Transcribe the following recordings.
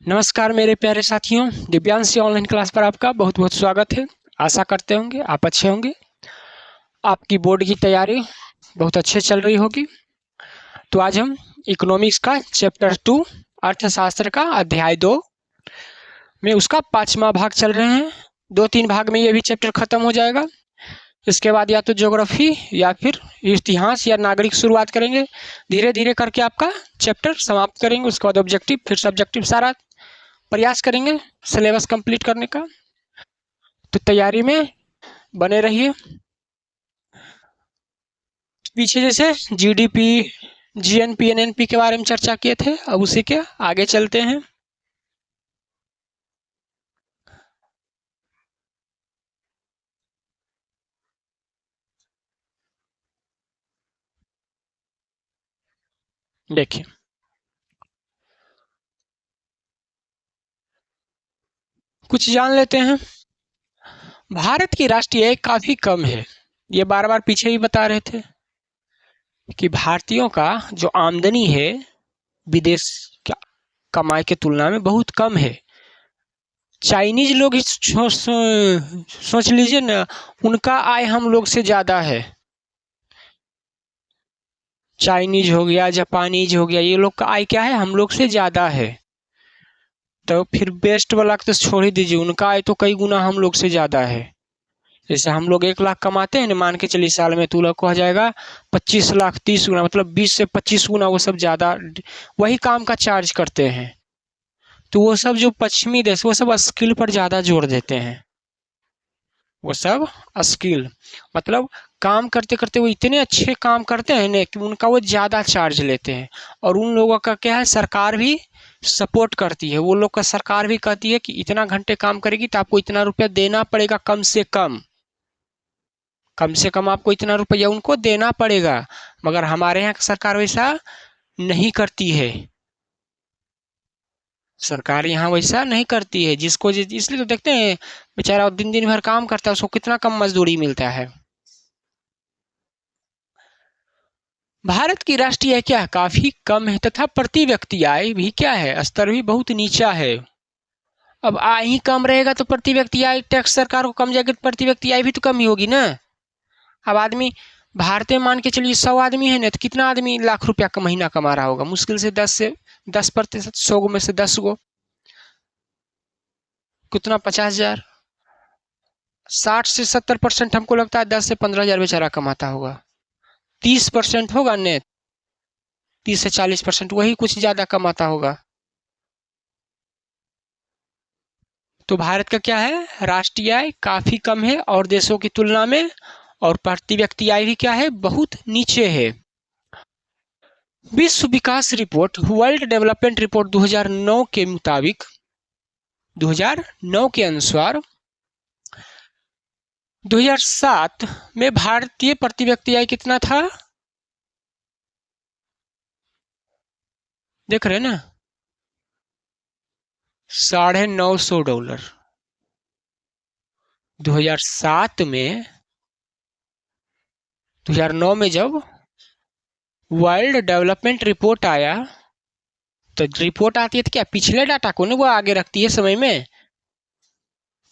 नमस्कार मेरे प्यारे साथियों, दिव्यांश ऑनलाइन क्लास पर आपका बहुत बहुत स्वागत है। आशा करते होंगे आप अच्छे होंगे, आपकी बोर्ड की तैयारी बहुत अच्छे चल रही होगी। तो आज हम इकोनॉमिक्स का चैप्टर 2 अर्थशास्त्र का अध्याय 2 में उसका 5वां भाग चल रहे हैं। 2-3 भाग में ये भी चैप्टर खत्म हो जाएगा। इसके बाद या तो ज्योग्राफी या फिर इतिहास या नागरिक शुरुआत करेंगे। धीरे धीरे करके आपका चैप्टर समाप्त करेंगे। उसके बाद ऑब्जेक्टिव फिर सब्जेक्टिव सारा प्रयास करेंगे सिलेबस कंप्लीट करने का। तो तैयारी में बने रहिए। पीछे जैसे जीडीपी, जीएनपी, एनएनपी के बारे में चर्चा किए थे, अब उसी के आगे चलते हैं। देखिए, कुछ जान लेते हैं। भारत की राष्ट्रीय आय काफी कम है। ये बार बार पीछे ही बता रहे थे कि भारतीयों का जो आमदनी है विदेश का कमाई के तुलना में बहुत कम है। चाइनीज लोग सोच लीजिए ना, उनका आय हम लोग से ज्यादा है। चाइनीज हो गया, जापानीज हो गया, ये लोग का आय क्या है, हम लोग से ज्यादा है। तो फिर बेस्ट वाला तो छोड़ ही दीजिए, उनका आय तो कई गुना हम लोग से ज्यादा है। जैसे हम लोग 1 लाख कमाते हैं ना, मान के चलिए साल में, तो लोग को आ जाएगा 25 लाख, 30 गुना, मतलब 20 से 25 गुना वो सब ज्यादा वही काम का चार्ज करते हैं। तो वो सब जो पश्चिमी देश, वो सब स्किल पर ज्यादा जोर देते हैं। वो सब स्किल मतलब काम करते करते वो इतने अच्छे काम करते हैं ना कि उनका वो ज्यादा चार्ज लेते हैं। और उन लोगों का क्या है, सरकार भी सपोर्ट करती है। वो लोग का सरकार भी कहती है कि इतना घंटे काम करेगी तो आपको इतना रुपया देना पड़ेगा, कम से कम आपको इतना रुपया उनको देना पड़ेगा। मगर हमारे यहाँ की सरकार वैसा नहीं करती है। सरकार यहाँ वैसा नहीं करती है। इसलिए तो देखते हैं बेचारा दिन दिन भर काम करता है, उसको कितना कम मजदूरी मिलता है। भारत की राष्ट्रीय आय क्या है, काफी कम है, तथा प्रति व्यक्ति आय भी क्या है, स्तर भी बहुत नीचा है। अब आय ही कम रहेगा तो प्रति व्यक्ति आय, टैक्स सरकार को कम जाएगा तो प्रति व्यक्ति आय भी तो कम ही होगी ना। अब आदमी भारत में मान के चलिए 100 आदमी है ना, तो कितना आदमी लाख रुपया का महीना कमा रहा होगा, मुश्किल से 10%, 100 में से 10 गो, कितना, 50,000। 60 से 70% हमको लगता है 10 से 15 हजार बेचारा कमाता होगा। 30% होगा नेट, 30 से 40% वही कुछ ज्यादा कमाता होगा। तो भारत का क्या है, राष्ट्रीय आय काफी कम है और देशों की तुलना में, और प्रति व्यक्ति आय भी क्या है, बहुत नीचे है। विश्व विकास रिपोर्ट, वर्ल्ड डेवलपमेंट रिपोर्ट 2009 के मुताबिक, 2009 के अनुसार 2007 में भारतीय प्रति व्यक्ति आय कितना था, देख रहे हैं ना, $950। 2007 में, 2009 में जब वर्ल्ड डेवलपमेंट रिपोर्ट आया, तो रिपोर्ट आती है तो क्या पिछले डाटा को ना वो आगे रखती है समय में।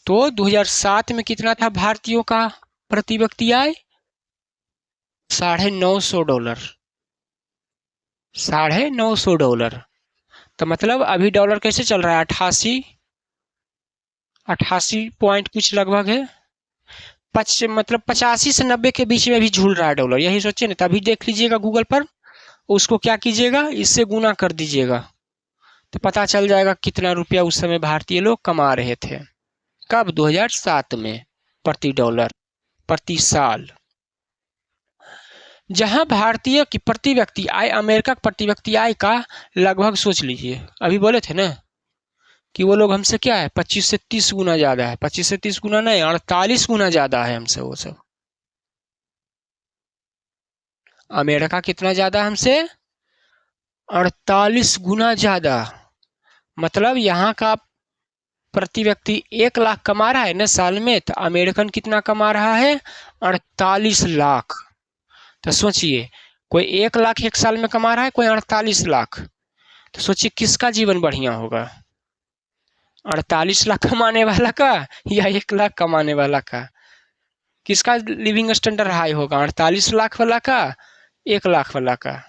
तो 2007 में कितना था भारतीयों का प्रति व्यक्ति आय, $950। $950। तो मतलब अभी डॉलर कैसे चल रहा है, 88 पॉइंट कुछ लगभग है। मतलब 85 से 90 के बीच में भी झूल रहा है डॉलर, यही सोचिए ना। तभी देख लीजिएगा गूगल पर, उसको क्या कीजिएगा, इससे गुना कर दीजिएगा, तो पता चल जाएगा कितना रुपया उस समय भारतीय लोग कमा रहे थे। कब, 2007 में, प्रति डॉलर, प्रति साल। जहां भारतीय की प्रति व्यक्ति आय अमेरिका की प्रति व्यक्ति आय का लगभग, सोच लीजिए, अभी बोले थे ना कि वो लोग हमसे क्या है, 25 से 30 गुना ज्यादा है। 25 से 30 गुना नहीं, 48 गुना ज्यादा है हमसे वो सब। अमेरिका कितना ज्यादा हमसे, 48 गुना ज्यादा। मतलब यहाँ का प्रति व्यक्ति 1 लाख कमा रहा है ना साल में, तो अमेरिकन कितना कमा रहा है, 48 लाख। तो सोचिए, कोई 1 लाख एक साल में कमा रहा है, कोई 48 लाख। तो सोचिए किसका जीवन बढ़िया होगा। 48 लाख कमाने वाला का या 1 लाख कमाने वाला का? किसका लिविंग स्टैंडर्ड हाई होगा, 48 लाख वाला का, 1 लाख वाला का?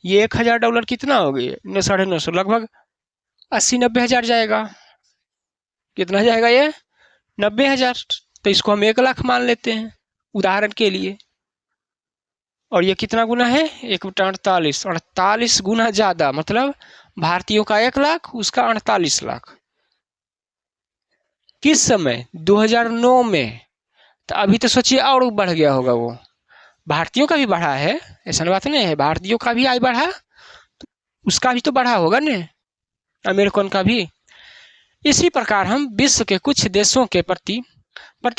ये $1000 कितना हो गया? 950 लगभग 80-90 हज़ार जाएगा। कितना जाएगा ये? 90 हज़ार। तो इसको हम 1 लाख मान लेते हैं उदाहरण के लिए। और ये कितना गुना है? 1/48, 48 गुना ज्यादा, मतलब भारतीयों का 1 लाख, उसका 48 लाख। किस समय? 2009 में। तो अभी तो सोचिए और बढ़ गया होगा वो। भारतीयों का भी बढ़ा है, ऐसा बात नहीं है, भारतीयों का भी आय बढ़ा, उसका भी तो बढ़ा होगा न, अमेरिकन का भी। इसी प्रकार हम विश्व के कुछ देशों के प्रति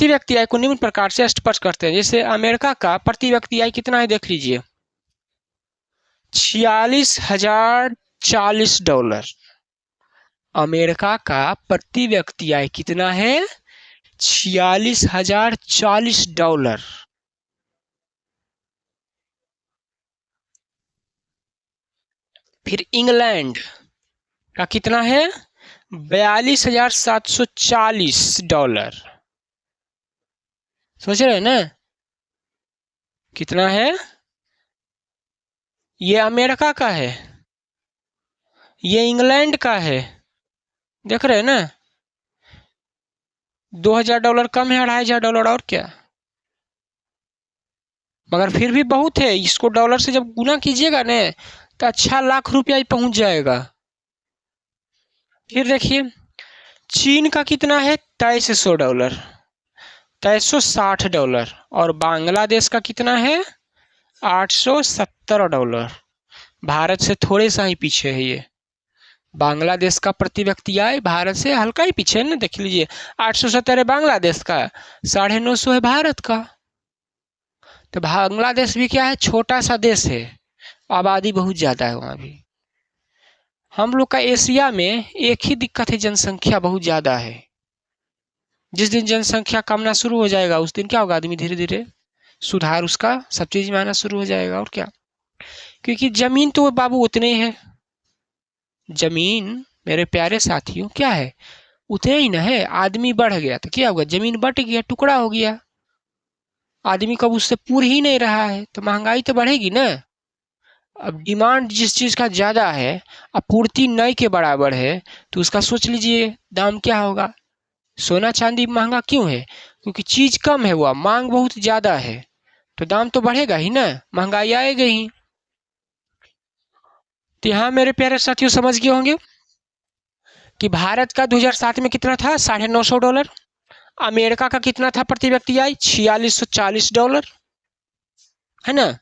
व्यक्ति आय को निम्न प्रकार से स्पष्ट करते हैं। जैसे अमेरिका का प्रति व्यक्ति आय कितना है, देख लीजिए, $46,040। अमेरिका का प्रति व्यक्ति आय कितना है? $46,040। फिर इंग्लैंड का कितना है? $42,740। सोच रहे हैं ना कितना है? ये अमेरिका का है, ये इंग्लैंड का है, देख रहे हैं ना। $2,000 कम है, $2,500 और क्या, मगर फिर भी बहुत है। इसको डॉलर से जब गुना कीजिएगा ना तो अच्छा लाख रुपया ही पहुंच जाएगा। फिर देखिए चीन का कितना है? $2300, $2360। और बांग्लादेश का कितना है? $870। भारत से थोड़े सा ही पीछे है ये। बांग्लादेश का प्रति व्यक्ति आय भारत से हल्का ही पीछे है ना, देख लीजिए। 870 है बांग्लादेश का, 950 है भारत का। तो बांग्लादेश भी क्या है? छोटा सा देश है, आबादी बहुत ज्यादा है वहां भी। हम लोग का एशिया में एक ही दिक्कत है, जनसंख्या बहुत ज्यादा है। जिस दिन जनसंख्या कमना शुरू हो जाएगा उस दिन क्या होगा, आदमी धीरे धीरे सुधार उसका सब चीज में आना शुरू हो जाएगा। और क्या, क्योंकि जमीन तो बाबू उतने ही है, जमीन मेरे प्यारे साथियों क्या है, उतने ही ना है। आदमी बढ़ गया तो क्या होगा, जमीन बट गया, टुकड़ा हो गया, आदमी कब उससे पूर ही नहीं रहा है, तो महंगाई तो बढ़ेगी ना। अब डिमांड जिस चीज का ज्यादा है, आपूर्ति नई के बराबर है, तो उसका सोच लीजिए दाम क्या होगा। सोना चांदी महंगा क्यों है? क्योंकि चीज कम है, हुआ मांग बहुत ज्यादा है, तो दाम तो बढ़ेगा ही ना, महंगाई आएगी ही। तो यहाँ मेरे प्यारे साथियों समझ गए होंगे कि भारत का 2007 में कितना था? $950। अमेरिका का कितना था प्रति व्यक्ति आय? $4640, है ना।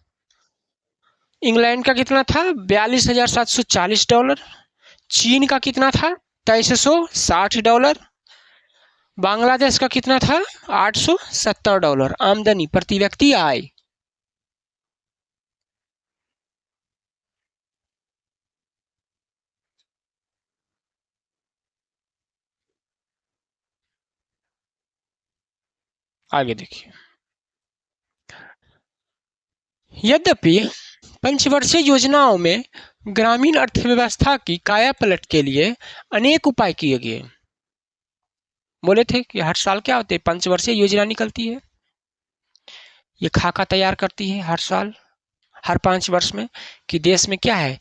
इंग्लैंड का कितना था? $42,740। चीन का कितना था? $2360। बांग्लादेश का कितना था? $870। आमदनी प्रति व्यक्ति आय। आगे देखिए, यद्यपि पंचवर्षीय योजनाओं में ग्रामीण अर्थव्यवस्था की कायापलट के लिए अनेक उपाय किए गए। बोले थे कि हर साल क्या होते हैं, पंचवर्षीय योजना निकलती है, ये खाका तैयार करती है हर साल, हर 5 वर्ष में, कि देश में क्या है,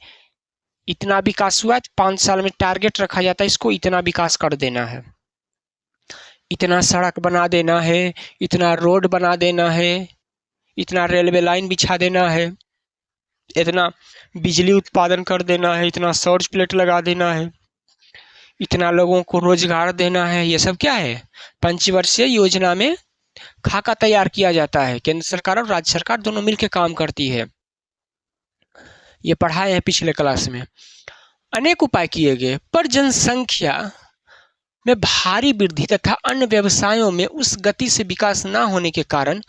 इतना विकास हुआ है, 5 साल में टारगेट रखा जाता है, इसको इतना विकास कर देना है, इतना सड़क बना देना है, इतना रोड बना देना है, इतना रेलवे लाइन बिछा देना है, इतना बिजली उत्पादन कर देना है, इतना सौर प्लेट लगा देना है, इतना लोगों को रोजगार देना है। ये सब क्या है, पंचवर्षीय योजना में खाका तैयार किया जाता है। केंद्र सरकार और राज्य सरकार दोनों मिलकर काम करती है। ये पढ़ाए हैं पिछले क्लास में। अनेक उपाय किए गए, पर जनसंख्या में भारी वृद्धि तथा अन्य व्यवसायों में उस गति से विकास न होने के कारण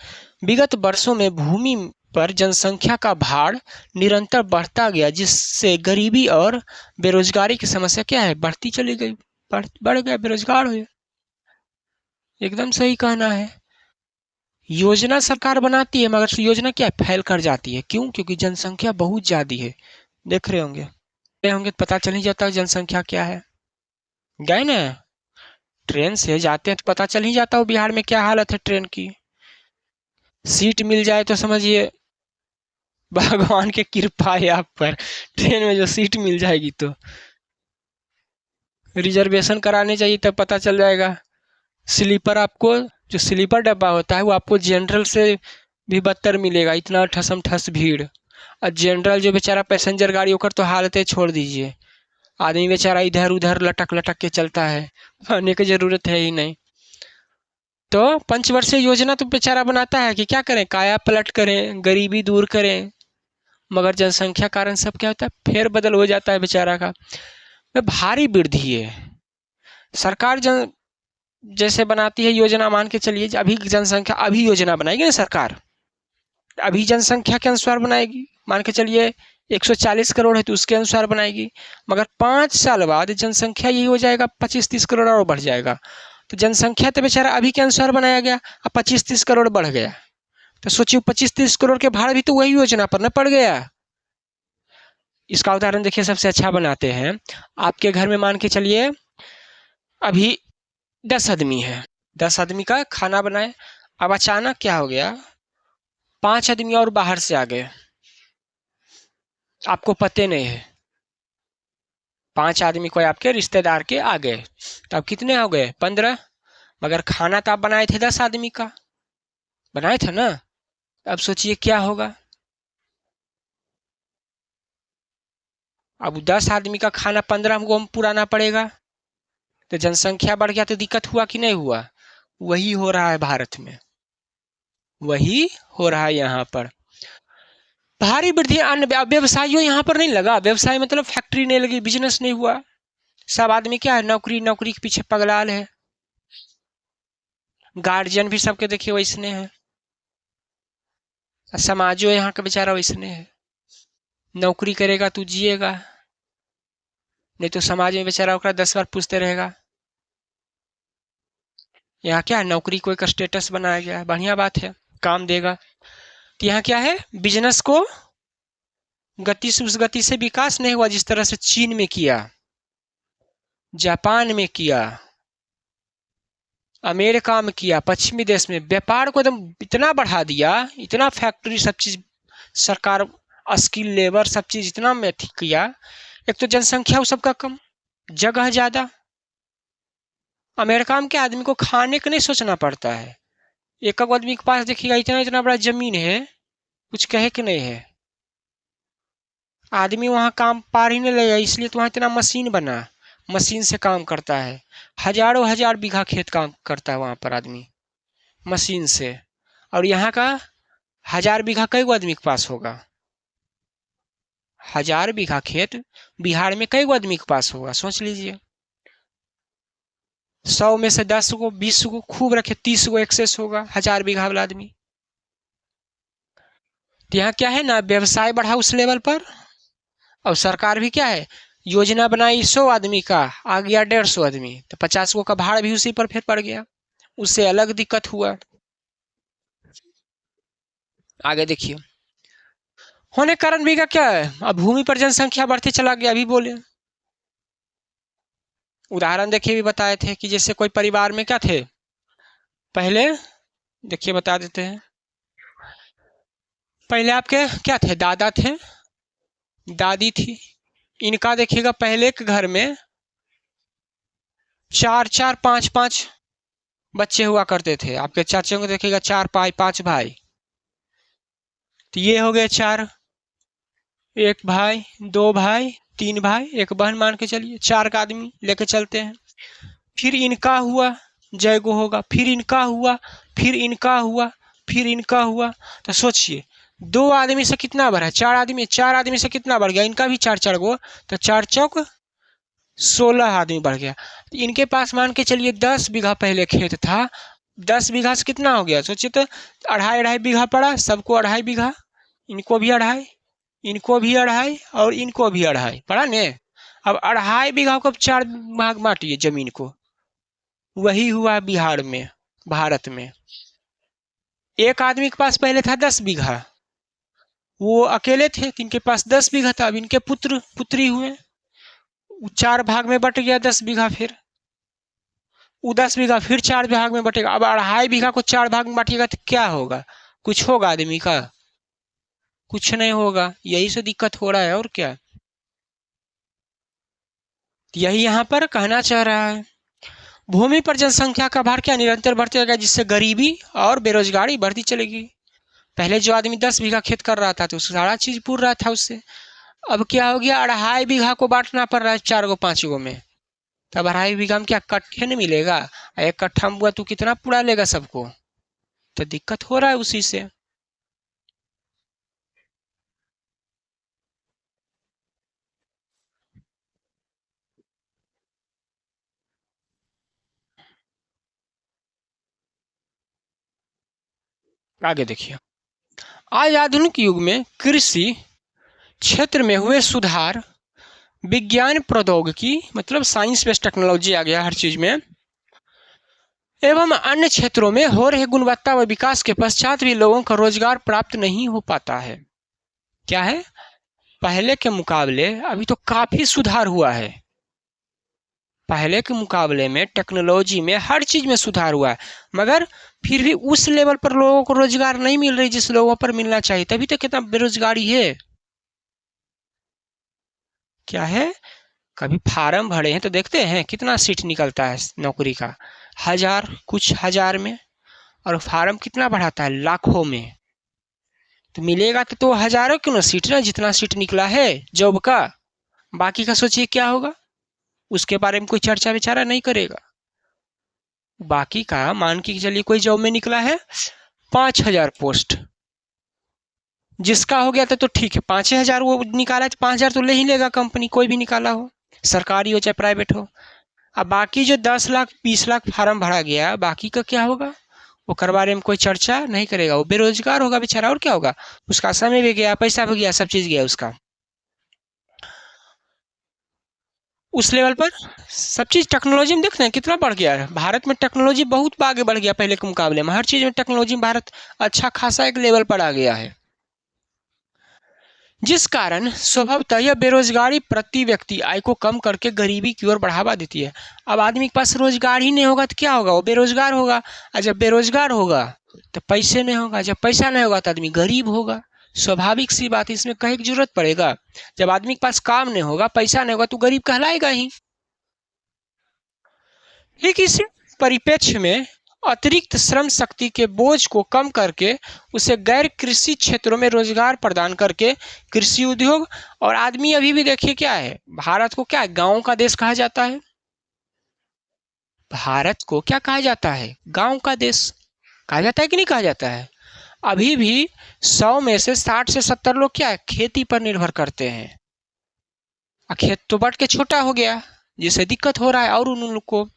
विगत वर्षों में भूमि पर जनसंख्या का भार निरंतर बढ़ता गया, जिससे गरीबी और बेरोजगारी की समस्या क्या है, बढ़ती चली गई, बढ़ गया, बेरोजगार हो गया। एकदम सही कहना है। योजना सरकार बनाती है मगर योजना क्या है, फैल कर जाती है। क्यों? क्योंकि जनसंख्या बहुत ज्यादा है। देख रहे होंगे तो पता चल ही जाता है जनसंख्या क्या है। गए ना, ट्रेन से जाते हैं तो पता चल ही जाता हो बिहार में क्या हालत है ट्रेन की। सीट मिल जाए तो समझिए भगवान की कृपा है आप पर, ट्रेन में जो सीट मिल जाएगी तो रिजर्वेशन कराने चाहिए तब पता चल जाएगा। स्लीपर आपको, जो स्लीपर डब्बा होता है वो आपको जनरल से भी बदतर मिलेगा, इतना ठसम ठस भीड़। और जनरल जो बेचारा पैसेंजर गाड़ी होकर तो हालतें छोड़ दीजिए, आदमी बेचारा इधर उधर लटक लटक के चलता है, आने की जरूरत है ही नहीं। तो पंचवर्षीय योजना तो बेचारा बनाता है कि क्या करें, काया पलट करें, गरीबी दूर करें, मगर जनसंख्या कारण सब क्या होता है, फेर बदल हो जाता है बेचारा का। भारी वृद्धि है। सरकार जन जैसे बनाती है योजना, मान के चलिए अभी जनसंख्या, अभी योजना बनाएगी ना सरकार, अभी जनसंख्या के अनुसार बनाएगी, मान के चलिए 140 करोड़ है तो उसके अनुसार बनाएगी। मगर 5 साल बाद जनसंख्या यही हो जाएगा 25-30 करोड़ और बढ़ जाएगा। तो जनसंख्या तो बेचारा अभी के अनुसार बनाया गया, अब 25-30 करोड़ बढ़ गया, तो सोचिए 25-30 करोड़ के भाड़ा भी तो वही योजना पर न पड़ गया। इसका उदाहरण देखिए, सबसे अच्छा बनाते हैं। आपके घर में मान के चलिए अभी 10 आदमी है, 10 आदमी का खाना बनाए, अब अचानक क्या हो गया, 5 आदमी और बाहर से आ गए, आपको पते नहीं है, 5 आदमी कोई आपके रिश्तेदार के आ गए, तो अब कितने हो गए, 15। मगर खाना तो आप बनाए थे 10 आदमी का, बनाए थे ना। अब सोचिए क्या होगा, अब 10 आदमी का खाना 15 को पुराना पड़ेगा, तो जनसंख्या बढ़ गया, तो दिक्कत हुआ कि नहीं हुआ। वही हो रहा है भारत में, वही हो रहा है यहाँ पर। भारी वृद्धि, अन्य व्यवसायियों यहाँ पर नहीं लगा, व्यवसाय मतलब फैक्ट्री नहीं लगी, बिजनेस नहीं हुआ, सब आदमी क्या है, नौकरी नौकरी के पीछे पगलाल है। गार्जियन भी सबके देखिए वैसने है, समाजो यहाँ का बेचारा वैसने है, नौकरी करेगा तू जिएगा, नहीं तो समाज में बेचारा ओकरा 10 बार पूछते रहेगा। यहाँ क्या है, नौकरी को एक स्टेटस बनाया गया है, बढ़िया बात है, काम देगा। तो यहाँ क्या है, बिजनेस को गति से, उस गति से विकास नहीं हुआ जिस तरह से चीन में किया, जापान में किया, अमेरिका में किया, पश्चिमी देश में व्यापार को एकदम इतना बढ़ा दिया, इतना फैक्ट्री सब चीज सरकार, स्किल लेबर सब चीज इतना में ठीक किया। एक तो जनसंख्या वो सबका कम, जगह ज्यादा। अमेरिका में के आदमी को खाने का नहीं सोचना पड़ता है, एक आदमी के पास देखिएगा इतना इतना बड़ा जमीन है, कुछ कहे कि नहीं है, आदमी वहाँ काम पार ही नहीं लगेगा, इसलिए तो वहाँ इतना मशीन बना, मशीन से काम करता है, हजारों हजार बीघा खेत काम करता है वहाँ पर आदमी मशीन से। और यहाँ का 1000 बीघा कई गो आदमी के पास होगा, 1000 बीघा खेत बिहार में कई गो आदमी के पास होगा, सोच लीजिए। 100 में से 10 गो 20 गो खूब रखे, 30 गो एक्सेस होगा 1000 बीघा वाला आदमी। तो यहाँ क्या है ना, व्यवसाय बढ़ा उस लेवल पर, और सरकार भी क्या है, योजना बनाई 100 आदमी का, आ गया 150 आदमी, तो 50 गो का भाड़ा भी उसी पर फिर पड़ गया, उससे अलग दिक्कत हुआ। आगे देखिए, होने कारण भी का क्या है, अब भूमि पर जनसंख्या बढ़ते चला गया, अभी बोले उदाहरण देखिए, भी बताए थे कि जैसे कोई परिवार में क्या थे पहले, देखिए बता देते हैं। पहले आपके क्या थे, दादा थे, दादी थी, इनका देखिएगा पहले के घर में 4-4 5-5 बच्चे हुआ करते थे। आपके चाचों को देखिएगा 4 भाई 5 भाई, तो ये हो गए 4, 1 भाई 2 भाई 3 भाई 1 बहन, मान के चलिए 4 का आदमी लेके चलते हैं। फिर इनका हुआ, जय गो होगा, फिर इनका हुआ, फिर इनका हुआ, फिर इनका हुआ, तो सोचिए 2 आदमी से कितना बढ़ा, 4 आदमी, 4 आदमी से कितना बढ़ गया, इनका भी 4-4 गो, तो 4 चौक 16 आदमी बढ़ गया। तो इनके पास मान के चलिए 10 बीघा पहले खेत था, 10 बीघा से कितना हो गया सोचिए, तो 2.5-2.5 बीघा पड़ा, सबको 2.5 बीघा, इनको भी 2.5, इनको भी 2.5 और इनको भी 2.5 पड़ा ने। अब 2.5 बीघा को 4 भाग बांटिए जमीन को, वही हुआ बिहार में, भारत में। एक आदमी के पास पहले था 10 बीघा, वो अकेले थे, तो इनके पास 10 बीघा था, अब इनके पुत्र पुत्री हुए, 4 भाग में बट गया 10 बीघा, फिर वो 10 बीघा फिर 4 भाग में बटेगा। अब 2.5 बीघा को 4 भाग में बांटिएगा तो क्या होगा? कुछ होगा आदमी का? कुछ नहीं होगा। यही से दिक्कत हो रहा है और क्या। यही यहाँ पर कहना चाह रहा है। भूमि पर जनसंख्या का भार क्या निरंतर बढ़ते जाएगा, जिससे गरीबी और बेरोजगारी बढ़ती चलेगी। पहले जो आदमी 10 बीघा खेत कर रहा था तो सारा चीज पूर रहा था उससे। अब क्या हो गया, 2.5 बीघा को बांटना पड़ रहा है 4 गो 5 गो में। तब 2.5 बीघा में क्या कट्ठे नहीं मिलेगा? 1 कट्ठा में हुआ तो कितना पूरा लेगा सबको? तो दिक्कत हो रहा है उसी से। आगे देखिए, आज आधुनिक युग में कृषि क्षेत्र में हुए सुधार, विज्ञान प्रौद्योगिकी मतलब साइंस बेस्ड टेक्नोलॉजी आ गया हर चीज में, एवं अन्य क्षेत्रों में हो रहे गुणवत्ता व विकास के पश्चात भी लोगों को रोजगार प्राप्त नहीं हो पाता है। क्या है? पहले के मुकाबले अभी तो काफी सुधार हुआ है। पहले के मुकाबले में टेक्नोलॉजी में हर चीज में सुधार हुआ है, मगर फिर भी उस लेवल पर लोगों को रोजगार नहीं मिल रही जिस लोगों पर मिलना चाहिए। तभी तो कितना बेरोजगारी है। क्या है? कभी फार्म भरे हैं तो देखते हैं कितना सीट निकलता है नौकरी का, 1000 कुछ हजार में, और फार्म कितना बढ़ाता है, लाखों में। तो मिलेगा तो हजारों क्यों ना सीट ना, जितना सीट निकला है जॉब का। बाकी का सोचिए क्या होगा, उसके बारे में कोई चर्चा विचारा नहीं करेगा। बाकी का मान के चलिए कोई जॉब में निकला है 5,000 पोस्ट, जिसका हो गया था तो ठीक है, 5,000 वो निकाला तो 5,000 तो ले ही लेगा कंपनी, कोई भी निकाला हो, सरकारी हो चाहे प्राइवेट हो। अब बाकी जो 10 लाख 20 लाख फार्म भरा गया, बाकी का क्या होगा? वो बारे में कोई चर्चा नहीं करेगा, वो बेरोजगार होगा बेचारा। और क्या होगा? उसका समय भी गया, पैसा भी गया, सब चीज गया उसका। उस लेवल पर सब चीज टेक्नोलॉजी में देख रहे हैं कितना बढ़ गया है। भारत में टेक्नोलॉजी बहुत आगे बढ़ गया पहले के मुकाबले में। हर चीज में टेक्नोलॉजी में भारत अच्छा खासा एक लेवल पर आ गया है, जिस कारण स्वभावतः यह बेरोजगारी प्रति व्यक्ति आय को कम करके गरीबी की ओर बढ़ावा देती है। अब आदमी के पास रोजगार ही नहीं होगा तो क्या होगा? वो बेरोजगार होगा, और जब बेरोजगार होगा तो पैसे नहीं होगा, जब पैसा नहीं होगा तो आदमी गरीब होगा। स्वाभाविक सी बात है, इसमें कहे की जरूरत पड़ेगा? जब आदमी के पास काम नहीं होगा, पैसा नहीं होगा, तो गरीब कहलाएगा ही। ठीक इसी परिप्रेक्ष्य में अतिरिक्त श्रम शक्ति के बोझ को कम करके उसे गैर कृषि क्षेत्रों में रोजगार प्रदान करके कृषि उद्योग, और आदमी अभी भी देखिए क्या है, भारत को क्या गांव का देश कहा जाता है? भारत को क्या कहा जाता है? गांव का देश कहा जाता है कि नहीं कहा जाता है? अभी भी 100 में से 60 से 70 लोग क्या है, खेती पर निर्भर करते हैं। खेत तो बढ़ के छोटा हो गया, जिससे दिक्कत हो रहा है और उन लोग को।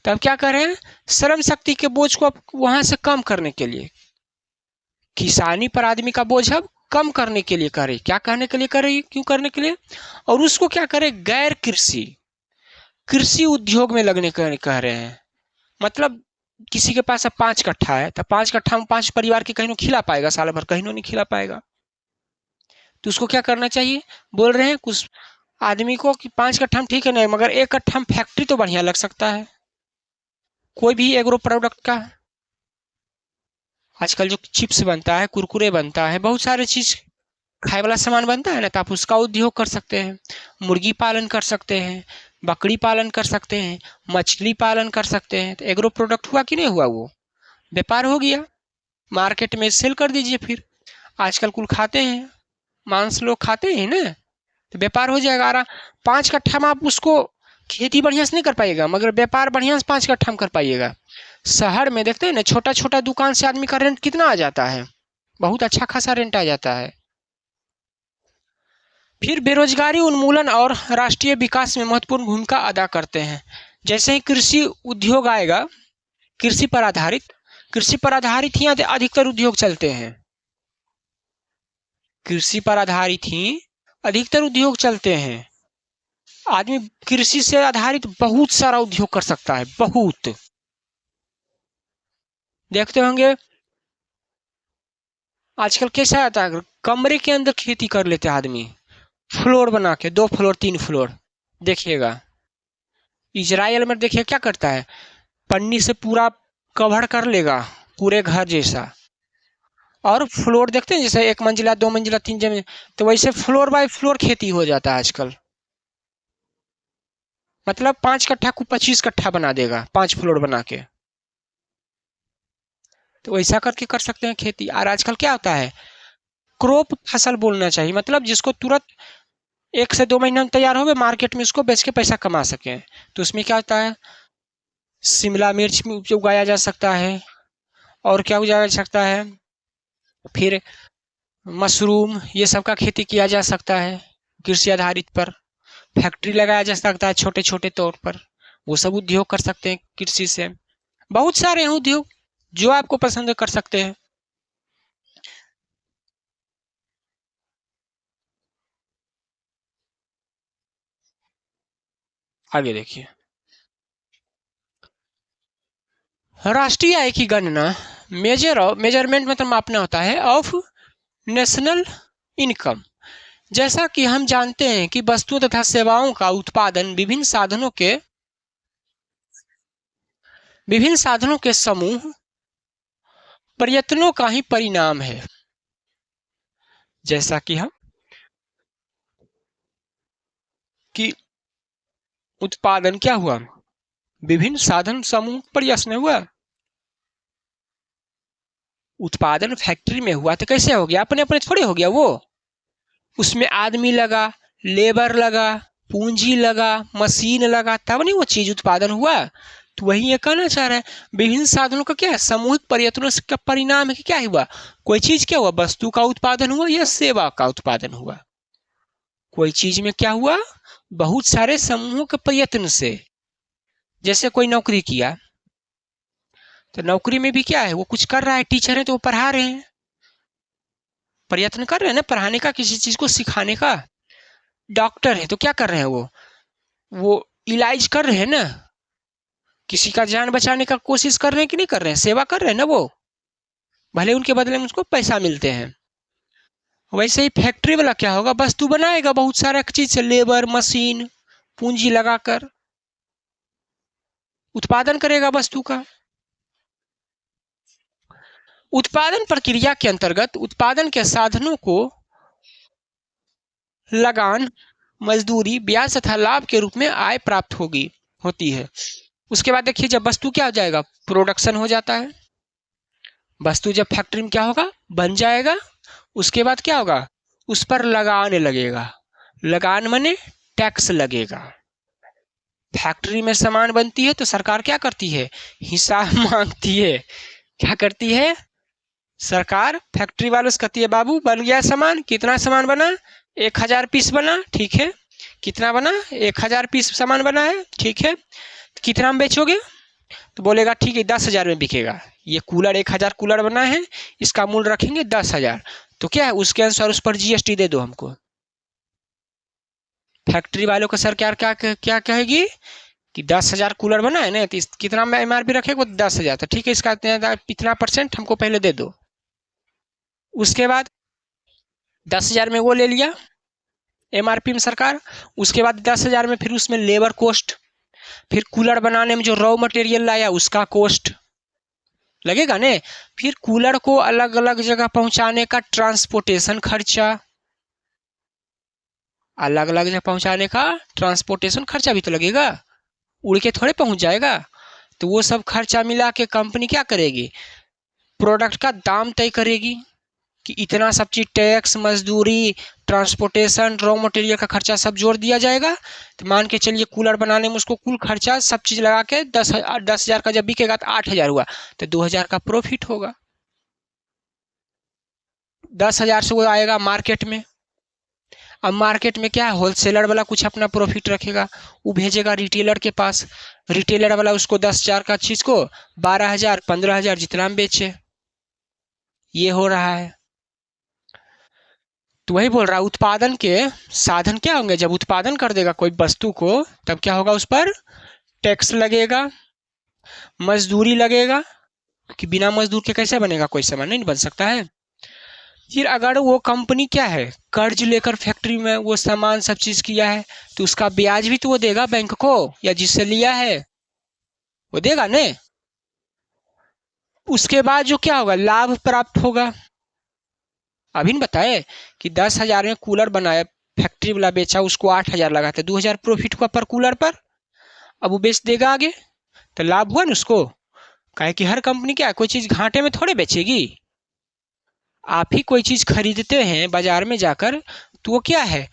तब क्या करें, श्रम शक्ति के बोझ को अब वहां से कम करने के लिए, किसानी पर आदमी का बोझ अब कम करने के लिए करे। क्या करने के लिए करे, क्यों करने के लिए? और उसको क्या करे, गैर कृषि कृषि उद्योग में लगने के कह रहे हैं। मतलब किसी के पास अब 5 कट्ठा है, तो 5 कट्ठा में 5 परिवार के कहीं खिला पाएगा, साल भर कहीं नहीं खिला पाएगा। तो उसको क्या करना चाहिए, बोल रहे हैं कुछ आदमी को कि 5 कट्ठा में ठीक है नहीं, मगर 1 कट्ठा में फैक्ट्री तो बढ़िया लग सकता है, कोई भी एग्रो प्रोडक्ट का। आजकल जो चिप्स बनता है, कुरकुरे बनता है, बहुत सारे चीज खाए वाला सामान बनता है ना, तो आप उसका उद्योग कर सकते हैं। मुर्गी पालन कर सकते हैं, बकरी पालन कर सकते हैं, मछली पालन कर सकते हैं। तो एग्रो प्रोडक्ट हुआ कि नहीं हुआ? वो व्यापार हो गया, मार्केट में सेल कर दीजिए। फिर आजकल कुल खाते हैं, मांस लोग खाते हैं ना, तो व्यापार हो जाएगा। 5 कट्ठा में आप उसको खेती बढ़िया से नहीं कर पाइएगा, मगर व्यापार बढ़िया से 5 कट्ठा में कर पाइएगा। शहर में देखते हैं ना, छोटा छोटा दुकान से आदमी का रेंट कितना आ जाता है, बहुत अच्छा खासा रेंट आ जाता है। फिर बेरोजगारी उन्मूलन और राष्ट्रीय विकास में महत्वपूर्ण भूमिका अदा करते हैं। जैसे ही कृषि उद्योग आएगा, कृषि पर आधारित, कृषि पर आधारित ही अधिकतर उद्योग चलते हैं। कृषि पर आधारित ही अधिकतर उद्योग चलते हैं। आदमी कृषि से आधारित बहुत सारा उद्योग कर सकता है, बहुत। देखते होंगे आजकल कैसा आता है, कमरे के अंदर खेती कर लेते हैं आदमी, फ्लोर बना के, 2 फ्लोर 3 फ्लोर। देखिएगा इजराइल में देखिए क्या करता है, पन्नी से पूरा कवर कर लेगा, पूरे घर जैसा। और फ्लोर देखते हैं जैसे 1 मंजिला 2 मंजिला 3 मंजिला, तो वैसे फ्लोर बाय फ्लोर खेती हो जाता है आजकल। मतलब 5 कट्ठा को 25 कट्ठा बना देगा, 5 फ्लोर बना के। तो वैसा करके कर सकते हैं खेती। और आजकल क्या होता है, क्रॉप फसल बोलना चाहिए, मतलब जिसको तुरंत 1 से 2 महीने में तैयार हो गए, मार्केट में उसको बेच के पैसा कमा सके। तो उसमें क्या होता है, शिमला मिर्च में उगाया जा सकता है, और क्या उगाया जा सकता है, फिर मशरूम, ये सब का खेती किया जा सकता है कृषि आधारित पर। फैक्ट्री लगाया जा सकता है छोटे छोटे तौर पर, वो सब उद्योग कर सकते हैं कृषि से। बहुत सारे हैं उद्योग, जो आपको पसंद है कर सकते हैं। आगे देखिए, राष्ट्रीय आय की गणना मेजरमेंट मतलब मापना होता है ऑफ नेशनल इनकम। जैसा कि हम जानते हैं कि वस्तुओं तथा सेवाओं का उत्पादन विभिन्न साधनों के समूह प्रयत्नों का ही परिणाम है। जैसा कि हम कि उत्पादन क्या हुआ, विभिन्न साधन समूह प्रयत्न हुआ। उत्पादन फैक्ट्री में हुआ तो कैसे हो गया, अपने अपने थोड़े हो गया वो, उसमें आदमी लगा, लेबर लगा, पूंजी लगा, मशीन लगा, तब नहीं वो चीज उत्पादन हुआ। तो वही ये कहना चाह रहा है, विभिन्न साधनों का क्या है, सामूहिक प्रयत्नों का परिणाम है कि क्या हुआ, कोई चीज क्या हुआ, वस्तु का उत्पादन हुआ या सेवा का उत्पादन हुआ। कोई चीज में क्या हुआ, बहुत सारे समूहों के प्रयत्न से। जैसे कोई नौकरी किया, तो नौकरी में भी क्या है, वो कुछ कर रहा है, टीचर है तो वो पढ़ा रहे हैं, प्रयत्न कर रहे हैं ना पढ़ाने का, किसी चीज को सिखाने का। डॉक्टर है तो क्या कर रहे हैं, वो इलाज कर रहे हैं ना, किसी का जान बचाने का कोशिश कर रहे हैं कि नहीं कर रहे हैं, सेवा कर रहे हैं ना वो, भले उनके बदले में उसको पैसा मिलते हैं। वैसे ही फैक्ट्री वाला क्या होगा, वस्तु बनाएगा बहुत सारा चीज से, लेबर मशीन पूंजी लगाकर उत्पादन करेगा वस्तु का। उत्पादन प्रक्रिया के अंतर्गत उत्पादन के साधनों को लगान, मजदूरी, ब्याज तथा लाभ के रूप में आय प्राप्त होती है। उसके बाद देखिए, जब वस्तु क्या हो जाएगा, प्रोडक्शन हो जाता है। वस्तु जब फैक्ट्री में क्या होगा, बन जाएगा, उसके बाद क्या होगा, उस पर लगान लगेगा। लगान माने टैक्स लगेगा। फैक्ट्री में सामान बनती है तो सरकार क्या करती है, हिसाब मांगती है। क्या करती है सरकार, फैक्ट्री वालों से कहती है, बाबू बन गया सामान, कितना सामान बना, 1000 पीस बना, ठीक है, कितना बना, 1000 पीस सामान बना है, ठीक है, कितना में बेचोगे, तो बोलेगा ठीक है 10,000 में बिकेगा। ये कूलर 1000 कूलर बना है, इसका मूल्य रखेंगे 10,000, तो क्या है उसके अनुसार उस पर जीएसटी दे दो हमको। फैक्ट्री वालों का सरकार क्या कहेगी कि 10,000 कूलर बना है ना, तो कितना में एमआरपी रखेगा, 10,000, तो ठीक है इसका इतना % हमको पहले दे दो। उसके बाद 10,000 में वो ले लिया एमआरपी में सरकार, उसके बाद 10,000 में फिर उसमें लेबर कॉस्ट, फिर कूलर बनाने में जो रॉ मटेरियल लाया उसका कॉस्ट लगेगा ने, फिर कूलर को अलग अलग जगह पहुंचाने का ट्रांसपोर्टेशन खर्चा, अलग अलग जगह पहुंचाने का ट्रांसपोर्टेशन खर्चा भी तो लगेगा, उड़ के थोड़े पहुंच जाएगा। तो वो सब खर्चा मिला के कंपनी क्या करेगी, प्रोडक्ट का दाम तय करेगी कि इतना सब चीज, टैक्स, मजदूरी, ट्रांसपोर्टेशन, रॉ मटेरियल का खर्चा सब जोड़ दिया जाएगा। तो मान के चलिए कूलर बनाने में उसको कुल खर्चा सब चीज लगा के 10,000 का जब बिकेगा तो 8,000 हुआ, तो 2,000 का प्रॉफिट होगा। 10,000 से वो आएगा मार्केट में। अब मार्केट में क्या है, होलसेलर वाला कुछ अपना प्रॉफिट रखेगा, वो भेजेगा रिटेलर के पास, रिटेलर वाला उसको 10,000 का चीज को 12,000 15,000 जितना में बेचे। ये हो रहा है। तो वही बोल रहा, उत्पादन के साधन क्या होंगे, जब उत्पादन कर देगा कोई वस्तु को तब क्या होगा, उस पर टैक्स लगेगा, मजदूरी लगेगा, कि बिना मजदूर के कैसे बनेगा, कोई सामान नहीं बन सकता है। फिर अगर वो कंपनी क्या है, कर्ज लेकर फैक्ट्री में वो सामान सब चीज किया है, तो उसका ब्याज भी तो वो देगा बैंक को, या जिससे लिया है। वो देगा ने। उसके बाद जो क्या होगा, लाभ प्राप्त होगा। अभी न बताए कि 10,000 में कूलर बनाया, फैक्ट्री वाला बेचा, उसको 8,000 लगाते, 2,000 प्रॉफिट हुआ पर कूलर पर। अब वो बेच देगा आगे, तो लाभ हुआ ना उसको। काहे कि हर कंपनी क्या है, कोई चीज घाटे में थोड़े बेचेगी। आप ही कोई चीज खरीदते हैं बाजार में जाकर, तो वो क्या है,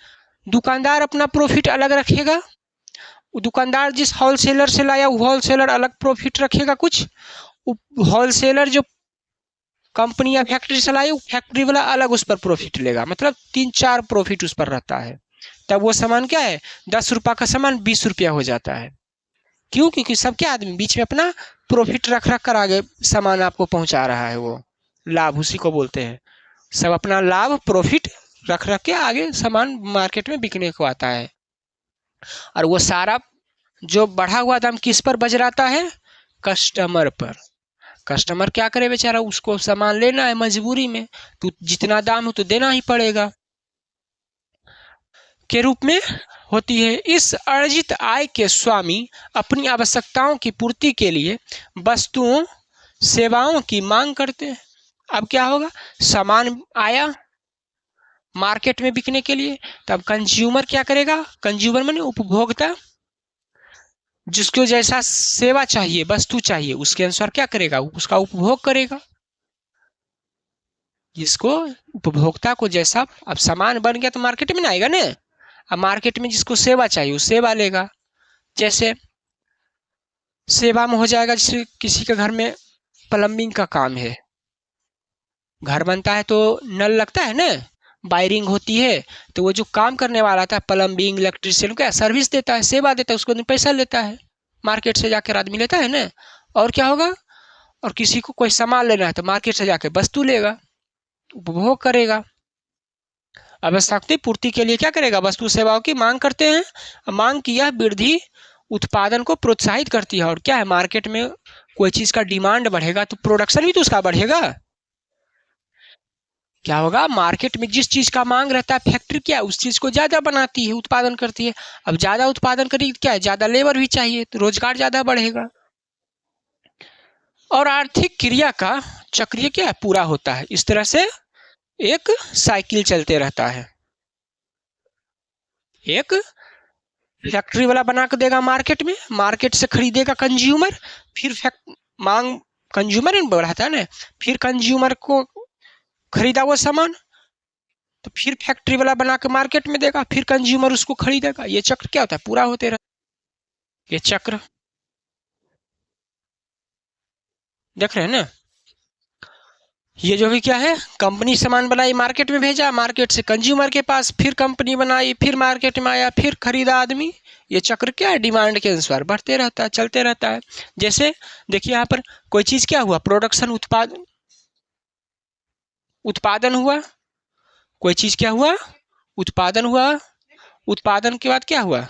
दुकानदार अपना प्रॉफिट अलग रखेगा। वो दुकानदार जिस होलसेलर से लाया वो होलसेलर अलग प्रॉफिट रखेगा कुछ। होलसेलर जो कंपनी या फैक्ट्री से लाई, फैक्ट्री वाला अलग उस पर प्रॉफिट लेगा। मतलब 3-4 प्रॉफिट उस पर रहता है। तब वो सामान क्या है, 10 रुपये का सामान 20 रुपया हो जाता है। क्यों? क्योंकि सबके आदमी बीच में अपना प्रॉफिट रख रख कर आगे सामान आपको पहुंचा रहा है। वो लाभ उसी को बोलते हैं। सब अपना लाभ प्रॉफिट रख रख के आगे सामान मार्केट में बिकने को आता है। और वो सारा जो बढ़ा हुआ दाम किस पर बजराता है, कस्टमर पर। कस्टमर क्या करे बेचारा, उसको सामान लेना है मजबूरी में, तो जितना दाम हो तो देना ही पड़ेगा के रूप में होती है। इस अर्जित आय के स्वामी अपनी आवश्यकताओं की पूर्ति के लिए वस्तुओं सेवाओं की मांग करते हैं। अब क्या होगा, सामान आया मार्केट में बिकने के लिए, तब कंज्यूमर क्या करेगा, कंज्यूमर माने उपभोक्ता, जिसको जैसा सेवा चाहिए वस्तु चाहिए उसके अनुसार क्या करेगा, उसका उपभोग करेगा। जिसको उपभोक्ता को जैसा, अब सामान बन गया तो मार्केट में ना आएगा ना। अब मार्केट में जिसको सेवा चाहिए वो सेवा लेगा। जैसे सेवा में हो जाएगा, जैसे किसी के घर में प्लम्बिंग का काम है, घर बनता है तो नल लगता है ना, वायरिंग होती है, तो वो जो काम करने वाला था प्लम्बिंग इलेक्ट्रिशियन क्या सर्विस देता है, सेवा देता है, उसको पैसा लेता है। मार्केट से जाकर आदमी लेता है ना। और क्या होगा, और किसी को कोई सामान लेना है तो मार्केट से जाकर वस्तु लेगा, उपभोग करेगा। आवश्यकता पूर्ति के लिए क्या करेगा, वस्तु सेवाओं की मांग करते हैं। मांग की यह वृद्धि उत्पादन को प्रोत्साहित करती है। और क्या है, मार्केट में कोई चीज का डिमांड बढ़ेगा तो प्रोडक्शन भी तो उसका बढ़ेगा। क्या होगा, मार्केट में जिस चीज का मांग रहता है फैक्ट्री क्या उस चीज को ज्यादा बनाती है, उत्पादन करती है। अब ज्यादा उत्पादन करेगी क्या है, ज्यादा लेबर भी चाहिए, तो रोजगार ज्यादा बढ़ेगा। और आर्थिक क्रिया का चक्र क्या है, पूरा होता है। इस तरह से एक साइकिल चलते रहता है। एक फैक्ट्री वाला बना के देगा मार्केट में, मार्केट से खरीदेगा कंज्यूमर, फिर मांग कंज्यूमर बढ़ाता है ना, फिर कंज्यूमर को खरीदा वो सामान, तो फिर फैक्ट्री वाला बना के मार्केट में देगा, फिर कंज्यूमर उसको खरीदेगा। ये चक्र क्या होता है, पूरा होते रहता। ये चक्र देख रहे हैं ना। ये जो भी क्या है, कंपनी सामान बनाई मार्केट में भेजा, मार्केट से कंज्यूमर के पास, फिर कंपनी बनाई, फिर मार्केट में आया, फिर खरीदा आदमी। ये चक्र क्या है, डिमांड के अनुसार बढ़ते रहता है, चलते रहता है। जैसे देखिए यहाँ पर कोई चीज क्या हुआ, प्रोडक्शन उत्पादन, उत्पादन हुआ, कोई चीज क्या हुआ, उत्पादन हुआ। उत्पादन के बाद क्या हुआ,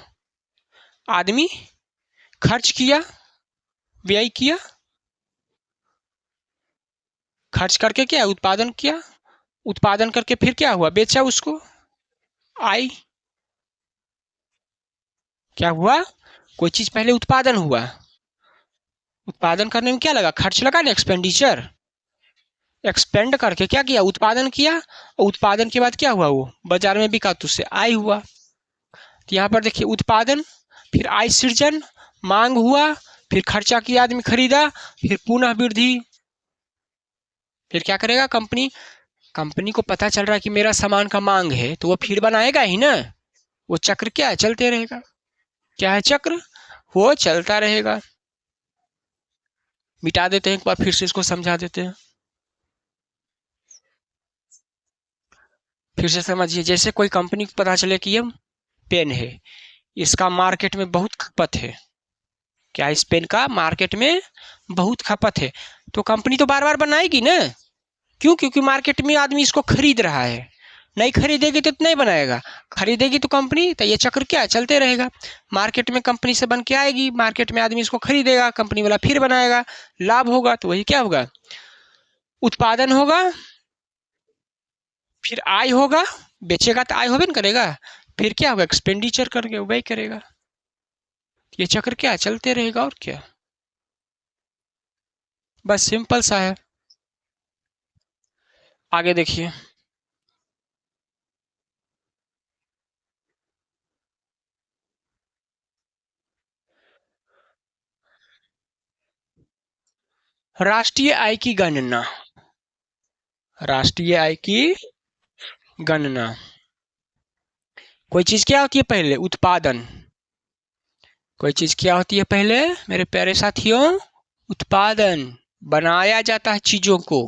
आदमी खर्च किया, व्यय किया, खर्च करके क्या उत्पादन किया, उत्पादन करके फिर क्या हुआ, बेचा उसको, आई। क्या हुआ, कोई चीज पहले उत्पादन हुआ, उत्पादन करने में क्या लगा, खर्च लगा ना, एक्सपेंडिचर। एक्सपेंड करके क्या किया, उत्पादन किया, और उत्पादन के बाद क्या हुआ, वो बाजार में बिका तो उससे आय हुआ। तो यहाँ पर देखिए उत्पादन, फिर आय सृजन, मांग हुआ, फिर खर्चा किया आदमी खरीदा, फिर पुनः वृद्धि। फिर क्या करेगा कंपनी, कंपनी को पता चल रहा है कि मेरा सामान का मांग है, तो वो फिर बनाएगा ही ना। वो चक्र क्या है, चलते रहेगा। क्या है चक्र, वो चलता रहेगा। मिटा देते हैं एक बार, फिर से इसको समझा देते हैं, फिर से समझिए। जैसे कोई कंपनी को पता चले कि ये पेन है, इसका मार्केट में बहुत खपत है, क्या इस पेन का मार्केट में बहुत खपत है, तो कंपनी तो बार बार बनाएगी ना। क्यों, क्योंकि मार्केट में आदमी इसको खरीद रहा है। नहीं खरीदेगी तो नहीं बनाएगा, खरीदेगी तो कंपनी, तो ये चक्र क्या है, चलते रहेगा। मार्केट में कंपनी से बन के आएगी, मार्केट में आदमी इसको खरीदेगा, कंपनी वाला फिर बनाएगा, लाभ होगा, तो वही क्या होगा, उत्पादन होगा, फिर आय होगा, बेचेगा तो आय होबे न करेगा, फिर क्या होगा, एक्सपेंडिचर करके वही करेगा। ये चक्र क्या चलते रहेगा, और क्या। बस सिंपल सा है। आगे देखिए, राष्ट्रीय आय की गणना। राष्ट्रीय आय की गणना, कोई चीज क्या होती है पहले? उत्पादन। कोई चीज क्या होती है पहले मेरे प्यारे साथियों? उत्पादन। बनाया जाता है चीजों को।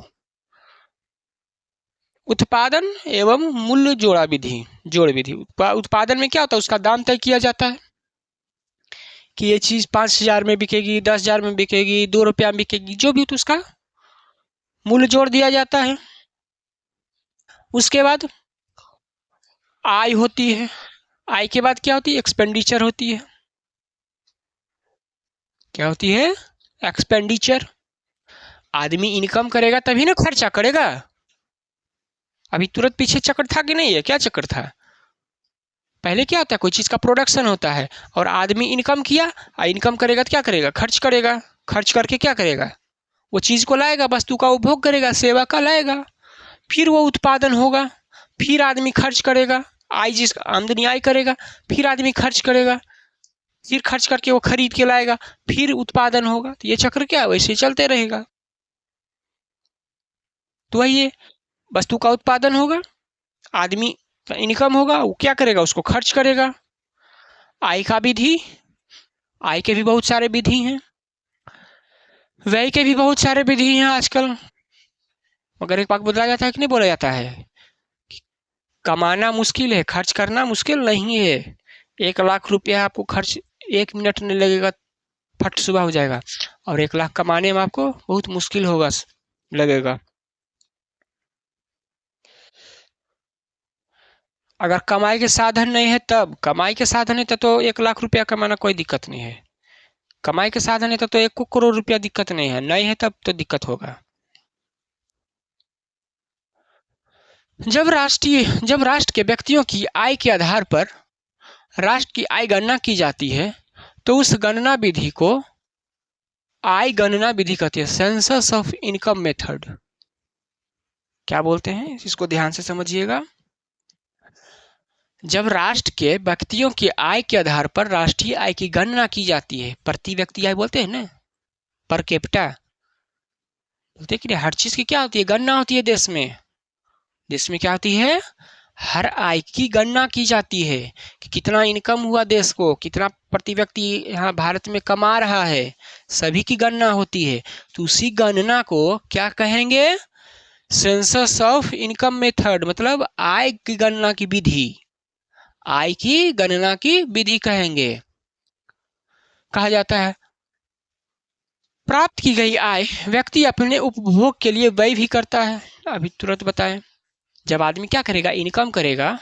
उत्पादन एवं मूल्य जोड़ा विधि, जोड़ विधि। उत्पादन में क्या होता है? उसका दाम तय किया जाता है कि ये चीज 5,000 में बिकेगी, 10,000 में बिकेगी, 2 रुपया में बिकेगी, जो भी हो तो उसका मूल्य जोड़ दिया जाता है। उसके बाद आय होती है। आय के बाद क्या होती है? एक्सपेंडिचर होती है। क्या होती है? एक्सपेंडिचर। आदमी इनकम करेगा तभी ना खर्चा करेगा। अभी तुरंत पीछे चक्कर था कि नहीं है? क्या चक्कर था? पहले क्या होता है? कोई चीज का प्रोडक्शन होता है और आदमी इनकम किया, और इनकम करेगा तो क्या करेगा? खर्च करेगा। खर्च करके क्या करेगा? वो चीज को लाएगा, वस्तु का उपभोग करेगा, सेवा का लाएगा, फिर वो उत्पादन होगा, फिर आदमी खर्च करेगा। आय जिस आमदनी आय करेगा, फिर आदमी खर्च करेगा, फिर खर्च करके वो खरीद के लाएगा, फिर उत्पादन होगा। तो ये चक्र क्या है? वैसे चलते रहेगा। तो वही है, वस्तु का उत्पादन होगा, आदमी का इनकम होगा, वो क्या करेगा? उसको खर्च करेगा। आय का विधि, आय के भी बहुत सारे विधि हैं, व्यय के भी बहुत सारे विधि हैं आजकल। मगर एक बात बोला जाता है कि नहीं बोला जाता है? कमाना मुश्किल है, खर्च करना मुश्किल नहीं है। 1,00,000 रुपया आपको खर्च 1 मिनट नहीं लगेगा, फट सुबह हो जाएगा। और 1,00,000 कमाने में आपको बहुत मुश्किल होगा, लगेगा। अगर कमाई के साधन नहीं है तब, कमाई के साधन है तो 1,00,000 रुपया कमाना कोई दिक्कत नहीं है। कमाई के साधन है तो 1 करोड़ रुपया दिक्कत नहीं है, नहीं है तब तो दिक्कत होगा। जब राष्ट्र के व्यक्तियों की आय के आधार पर राष्ट्र की आय गणना की जाती है, तो उस गणना विधि को आय गणना विधि कहते हैं, सेंसस ऑफ इनकम मेथड। क्या बोलते हैं? इसको ध्यान से समझिएगा। जब राष्ट्र के व्यक्तियों की आय के आधार पर राष्ट्रीय आय की गणना की जाती है, प्रति व्यक्ति आय बोलते हैं ना, पर कैपिटा बोलते हैं कि हर चीज की क्या होती है? गणना होती है देश में। देश में क्या होती है? हर आय की गणना की जाती है कि कितना इनकम हुआ देश को, कितना प्रति व्यक्ति यहाँ भारत में कमा रहा है, सभी की गणना होती है। तो उसी गणना को क्या कहेंगे? सेंसस ऑफ इनकम मेथड, मतलब आय की गणना की विधि। आय की गणना की विधि कहेंगे। कहा जाता है प्राप्त की गई आय व्यक्ति अपने उपभोग के लिए व्यय भी करता है। अभी तुरंत बताएं, जब आदमी क्या करेगा? इनकम करेगा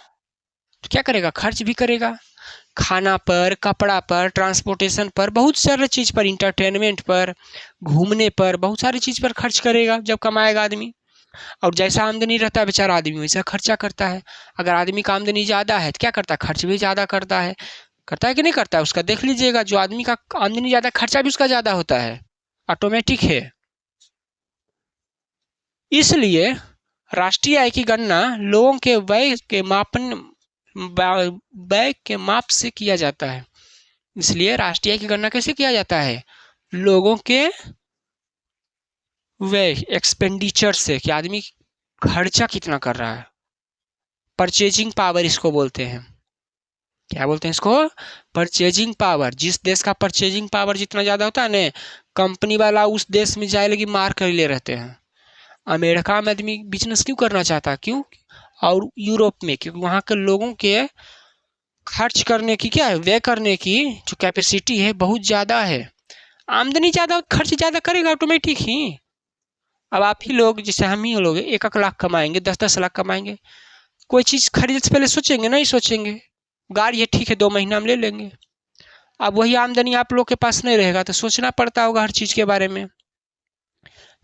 तो क्या करेगा? खर्च भी करेगा। खाना पर, कपड़ा पर, ट्रांसपोर्टेशन पर, बहुत सारे चीज पर, इंटरटेनमेंट पर, घूमने पर, बहुत सारी चीज पर खर्च करेगा जब कमाएगा आदमी। और जैसा आमदनी रहता है बेचारा आदमी वैसा खर्चा करता है। अगर आदमी का आमदनी ज्यादा है तो क्या करता है? खर्च भी ज्यादा करता है कि नहीं करता है? उसका देख लीजिएगा, जो आदमी का आमदनी ज्यादा, खर्चा भी उसका ज्यादा होता है, ऑटोमेटिक है। इसलिए राष्ट्रीय आय की गणना लोगों के व्यय के माप से किया जाता है। इसलिए राष्ट्रीय आय की गणना कैसे किया जाता है? लोगों के व्यय, एक्सपेंडिचर से, कि आदमी खर्चा कितना कर रहा है। परचेजिंग पावर इसको बोलते हैं। क्या बोलते हैं इसको? Purchasing power. जिस देश का परचेजिंग पावर जितना ज्यादा होता है ना, कंपनी वाला उस देश में जाए लगी मार कर ले रहते हैं। अमेरिका में आदमी बिजनेस क्यों करना चाहता है? क्यों? और यूरोप में, क्योंकि वहां के लोगों के खर्च करने की, क्या है, व्यय करने की जो कैपेसिटी है बहुत ज्यादा है। आमदनी ज्यादा, खर्च ज्यादा करेगा ऑटोमेटिक ही। अब आप ही लोग, जैसे हम ही लोग 1,00,000 कमाएंगे, 10,10 लाख कमाएंगे, कोई चीज खरीदने से पहले सोचेंगे? नहीं सोचेंगे। गाड़ी है, ठीक है, 2 महीना में ले लेंगे। अब वही आमदनी आप लोग के पास नहीं रहेगा तो सोचना पड़ता होगा हर चीज के बारे में।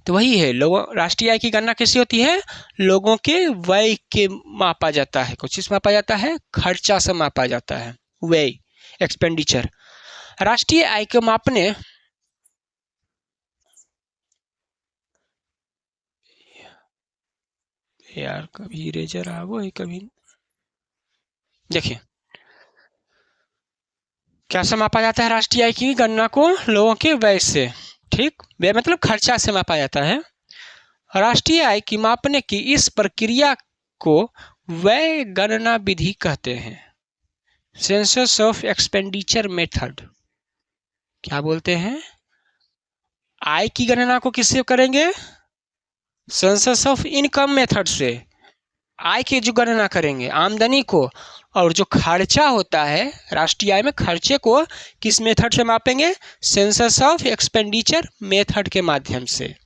तो वही है, लोगों, राष्ट्रीय आय की गणना कैसी होती है? लोगों के व्यय के मापा जाता है। कुछ चीज मापा जाता है, खर्चा से मापा जाता है, व्यय, एक्सपेंडिचर। राष्ट्रीय आय को मापने यार कभी इरेजर आवो है कभी। देखिए क्या से मापा जाता है राष्ट्रीय आय की गणना को लोगों के व्यय से, ठीक, व्यय मतलब खर्चा से मापा जाता है। राष्ट्रीय आय की मापने की इस प्रक्रिया को व्यय गणना विधि कहते हैं, सेंसस ऑफ एक्सपेंडिचर मेथड। क्या बोलते हैं, आय की गणना को किससे करेंगे, सेंसस ऑफ इनकम मेथड से, आय की जो गणना करेंगे आमदनी को, और जो खर्चा होता है राष्ट्रीय आय में खर्चे को किस मेथड से मापेंगे, सेंसस ऑफ एक्सपेंडिचर मेथड के माध्यम से।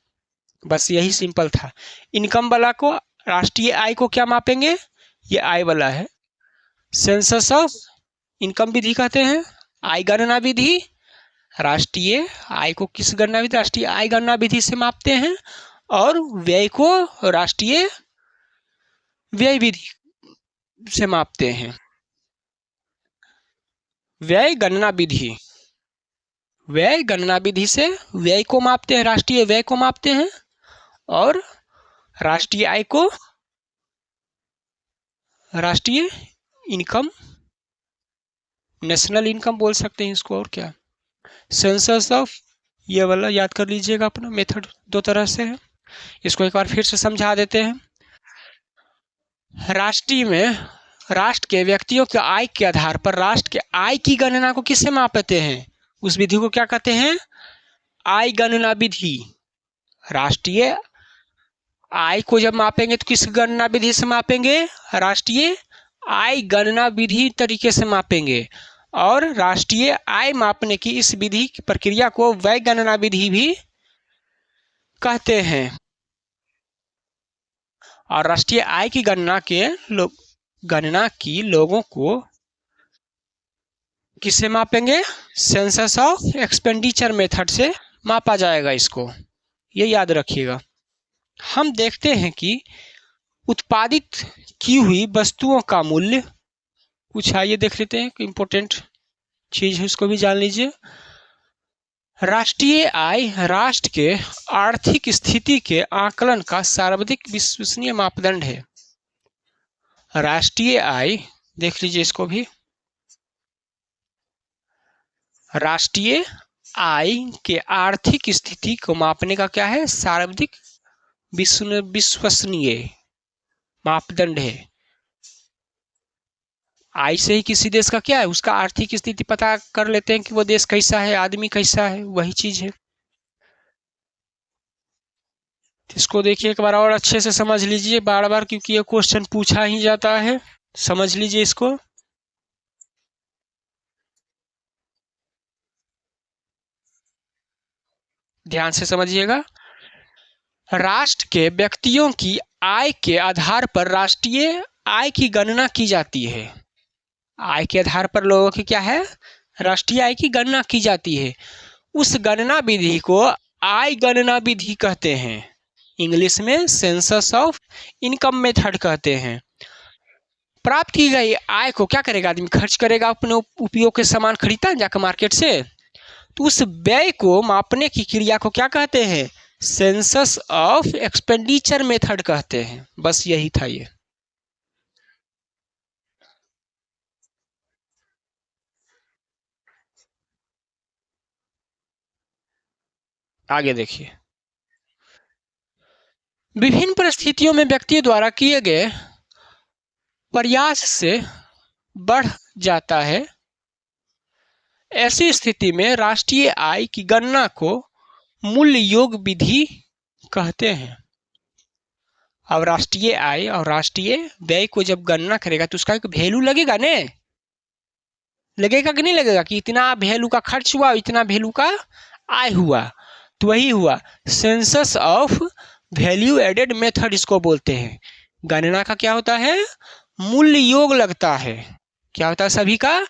बस यही सिंपल था। इनकम वाला को राष्ट्रीय आय को क्या मापेंगे, ये आय वाला है, सेंसस ऑफ इनकम विधि कहते हैं, आय गणना विधि। राष्ट्रीय आय को किस गणना विधि, राष्ट्रीय आय गणना विधि से मापते हैं, और व्यय को राष्ट्रीय व्यय विधि से मापते हैं। व्यय गणना विधि, व्यय गणना विधि से व्यय को मापते हैं, राष्ट्रीय व्यय को मापते हैं, और राष्ट्रीय आय को राष्ट्रीय इनकम, नेशनल इनकम बोल सकते हैं इसको, और क्या, सेंसस ऑफ, ये वाला याद कर लीजिएगा अपना मेथड दो तरह से है। इसको एक बार फिर से समझा देते हैं। राष्ट्रीय में राष्ट्र के व्यक्तियों के आय के आधार पर राष्ट्र के आय की गणना को किससे मापते हैं, उस विधि को क्या कहते हैं, आय गणना विधि। राष्ट्रीय आय को जब मापेंगे तो किस गणना विधि से मापेंगे, राष्ट्रीय आय गणना विधि तरीके से मापेंगे, और राष्ट्रीय आय मापने की इस विधि की प्रक्रिया को व्यय गणना विधि भी कहते हैं। और राष्ट्रीय आय की गणना की लोगों को किससे मापेंगे, सेंसस ऑफ एक्सपेंडिचर मेथड से मापा जाएगा, इसको ये याद रखिएगा। हम देखते हैं कि उत्पादित की हुई वस्तुओं का मूल्य, कुछ आइए देख लेते हैं, इम्पोर्टेंट चीज है उसको भी जान लीजिए। राष्ट्रीय आय राष्ट्र के आर्थिक स्थिति के आकलन का सर्वाधिक विश्वसनीय मापदंड है। राष्ट्रीय आय देख लीजिए इसको भी, राष्ट्रीय आय के आर्थिक स्थिति को मापने का क्या है, सर्वाधिक विश्वसनीय मापदंड है। आय से ही किसी देश का क्या है, उसका आर्थिक स्थिति पता कर लेते हैं कि वो देश कैसा है, आदमी कैसा है, वही चीज है। इसको देखिए एक बार और अच्छे से समझ लीजिए बार बार, क्योंकि ये क्वेश्चन पूछा ही जाता है, समझ लीजिए इसको। ध्यान से समझिएगा। राष्ट्र के व्यक्तियों की आय के आधार पर राष्ट्रीय आय की गणना की जाती है। आय के आधार पर लोगों की क्या है, राष्ट्रीय आय की गणना की जाती है। उस गणना विधि को आय गणना विधि कहते हैं, इंग्लिश में सेंसस ऑफ इनकम मेथड कहते हैं। प्राप्त की गई आय को क्या करेगा आदमी, खर्च करेगा, अपने उपयोग के सामान खरीदता है जाकर मार्केट से, तो उस व्यय को मापने की क्रिया को क्या कहते हैं, सेंसस ऑफ एक्सपेंडिचर मेथड कहते हैं। बस यही था ये। आगे देखिए, विभिन्न परिस्थितियों में व्यक्तियों द्वारा किए गए प्रयास से बढ़ जाता है। ऐसी स्थिति में राष्ट्रीय आय की गणना को मूल्य योग विधि कहते हैं। अब राष्ट्रीय आय और राष्ट्रीय व्यय को जब गणना करेगा तो उसका एक वैल्यू लगेगा ने, लगेगा कि नहीं लगेगा, कि इतना वैल्यू का खर्च हुआ, इतना वैल्यू का आय हुआ, तो वही हुआ census of value added method इसको बोलते हैं। गणना का क्या होता है, मूल्य योग लगता है। क्या होता है, सभी का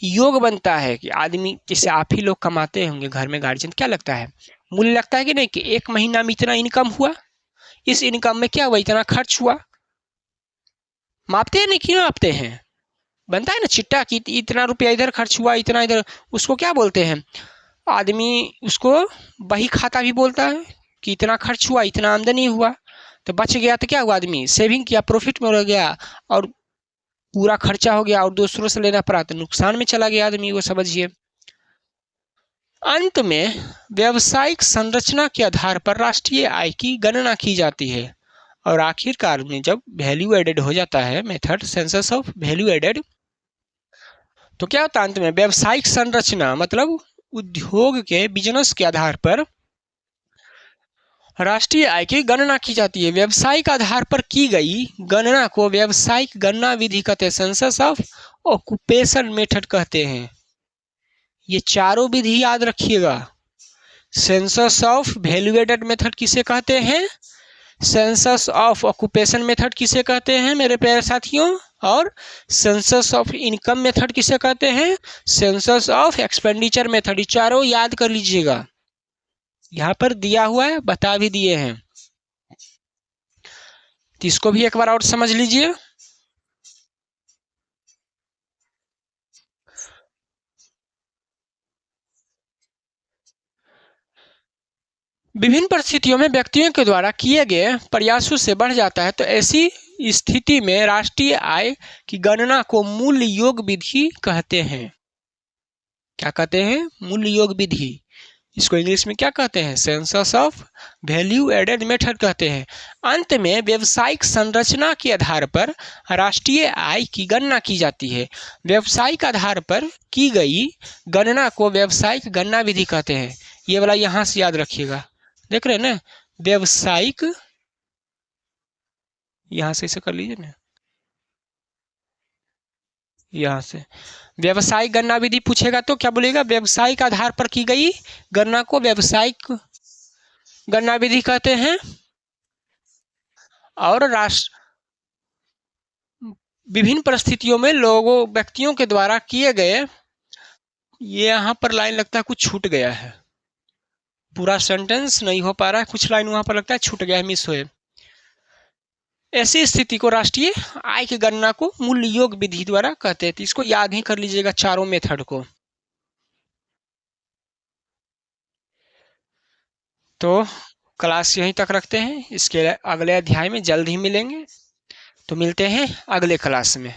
योग बनता है। कि आदमी जैसे आप ही लोग कमाते होंगे घर में गार्जियन, क्या लगता है, मूल्य लगता है कि नहीं, कि एक महीना में इतना इनकम हुआ, इस इनकम में क्या हुआ, इतना खर्च हुआ, मापते हैं नहीं, क्यों मापते हैं, बनता है ना चिट्टा कि इतना रुपया इधर खर्च हुआ, इतना इधर, उसको क्या बोलते हैं, आदमी उसको बही खाता भी बोलता है कि इतना खर्च हुआ, इतना आमदनी हुआ। तो बच गया तो क्या हुआ, आदमी सेविंग किया, प्रॉफिट में रह गया, और पूरा खर्चा हो गया और दूसरों से लेना पड़ा तो नुकसान में चला गया आदमी, वो समझिए। अंत में व्यावसायिक संरचना के आधार पर राष्ट्रीय आय की गणना की जाती है, और आखिरकार में जब वैल्यू एडेड हो जाता है method census of value added, तो क्या होता है अंत में, व्यावसायिक संरचना मतलब उद्योग के बिजनेस के आधार पर राष्ट्रीय आय की गणना की जाती है। व्यावसायिक आधार पर की गई गणना को व्यावसायिक गणना विधि कहते हैं, सेंसस ऑफ ऑक्यूपेशन मेथड कहते हैं। ये चारों विधि याद रखिएगा। सेंसस ऑफ वैल्यूएडेड मेथड किसे कहते हैं, सेंसस ऑफ ऑक्यूपेशन मेथड किसे कहते हैं मेरे प्यारे साथियों, और सेंसस ऑफ इनकम मेथड किसे कहते हैं, सेंसस ऑफ एक्सपेंडिचर मेथड। ये चारों याद कर लीजिएगा, यहाँ पर दिया हुआ है, बता भी दिए हैं, तो इसको भी एक बार और समझ लीजिए। विभिन्न परिस्थितियों में व्यक्तियों के द्वारा किए गए प्रयासों से बढ़ जाता है, तो ऐसी स्थिति में राष्ट्रीय आय की गणना को मूल्य योग विधि कहते हैं। क्या कहते हैं, मूल्य योग विधि। इसको इंग्लिश में क्या कहते हैं, census of value added method कहते हैं। अंत में व्यावसायिक संरचना के आधार पर राष्ट्रीय आय की गणना की जाती है। व्यावसायिक आधार पर की गई गणना को व्यावसायिक गणना विधि कहते हैं। ये वाला यहाँ से याद रखिएगा, देख रहे हैं ना, व्यावसायिक, यहाँ से इसे कर लीजिए ना, यहाँ से व्यावसायिक गणना विधि पूछेगा तो क्या बोलेगा, व्यावसायिक आधार पर की गई गणना को व्यावसायिक गणना विधि कहते हैं। और विभिन्न परिस्थितियों में लोगों व्यक्तियों के द्वारा किए गए, ये यहाँ पर लाइन लगता है कुछ छूट गया है, पूरा सेंटेंस नहीं हो पा रहा है, कुछ लाइन वहां पर लगता है छूट गया है, मिस हुए। ऐसी स्थिति को राष्ट्रीय आय की गणना को मूल्य योग विधि द्वारा कहते हैं। तो इसको याद ही कर लीजिएगा चारों मेथड को। तो क्लास यहीं तक रखते हैं, इसके अगले अध्याय में जल्द ही मिलेंगे। तो मिलते हैं अगले क्लास में।